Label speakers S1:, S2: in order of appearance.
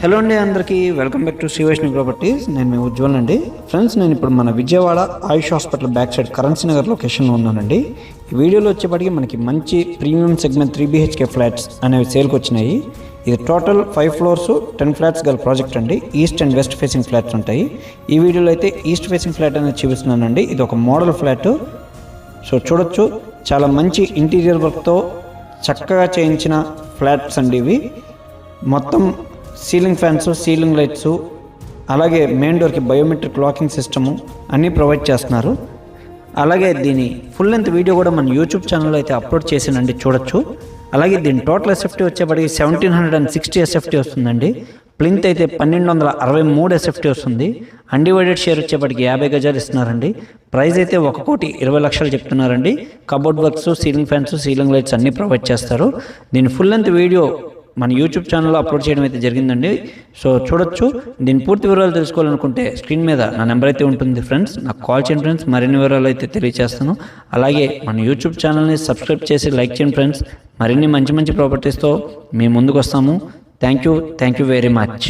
S1: Hello అండి, అందరికీ welcome back to Shri Vaishnavi properties. నేను మీ ఉజ్వల్ అండి. ఫ్రెండ్స్, నేను ఇప్పుడు మన Vijayawada Ayush hospital back side currency Nagar లొకేషన్లో ఉన్నానండి. ఈ వీడియోలో వచ్చేప్పటికి మనకి మంచి ప్రీమియం సెగ్మెంట్ 3 BHK ఫ్లాట్స్ అనేవి సేల్కి వచ్చినాయి. ఇది టోటల్ 5 ఫ్లోర్స్ 10 ఫ్లాట్స్ గల ప్రాజెక్ట్ అండి. East and west facing flats ఉంటాయి. ఈ వీడియోలో అయితే ఈస్ట్ ఫేసింగ్ ఫ్లాట్ అనేది చూపిస్తున్నానండి. ఇది ఒక మోడల్ ఫ్లాట్. సో చూడొచ్చు, చాలా మంచి ఇంటీరియర్ వర్క్తో చక్కగా చేయించిన ఫ్లాట్స్ అండి ఇవి. మొత్తం సీలింగ్ ఫ్యాన్స్, సీలింగ్ లైట్స్, అలాగే మెయిన్ డోర్కి బయోమెట్రిక్ లాకింగ్ సిస్టము అన్నీ ప్రొవైడ్ చేస్తున్నారు. అలాగే దీని ఫుల్ లెంత్ వీడియో కూడా మన యూట్యూబ్ ఛానల్లో అయితే అప్లోడ్ చేసానండి, చూడొచ్చు. అలాగే దీని టోటల్ ఎస్ఎఫ్టీ వచ్చేప్పటికి 1760 ఎస్ఎఫ్టీ వస్తుందండి. ప్లింత్ అయితే 1263 ఎస్ఎఫ్టీ వస్తుంది. అన్డివైడెడ్ షేర్ వచ్చేప్పటికి 50 గజాలు ఇస్తున్నారండి. ప్రైస్ అయితే 1,20,00,000 చెప్తున్నారండి. Cupboard works, ceiling fans, ceiling lights అన్నీ ప్రొవైడ్ చేస్తారు. దీని ఫుల్ లెంత్ వీడియో మన యూట్యూబ్ ఛానల్లో అప్లోడ్ చేయడం అయితే జరిగిందండి. సో చూడొచ్చు. దీని పూర్తి వివరాలు తెలుసుకోవాలనుకుంటే స్క్రీన్ మీద నా నెంబర్ అయితే ఉంటుంది ఫ్రెండ్స్, నాకు కాల్ చేయండి ఫ్రెండ్స్. మరిన్ని వివరాలు అయితే తెలియజేస్తాను. అలాగే మన యూట్యూబ్ ఛానల్ని సబ్స్క్రైబ్ చేసి లైక్ చేయండి ఫ్రెండ్స్. మరిన్ని మంచి మంచి ప్రాపర్టీస్తో మేము ముందుకు వస్తాము. Thank you very much.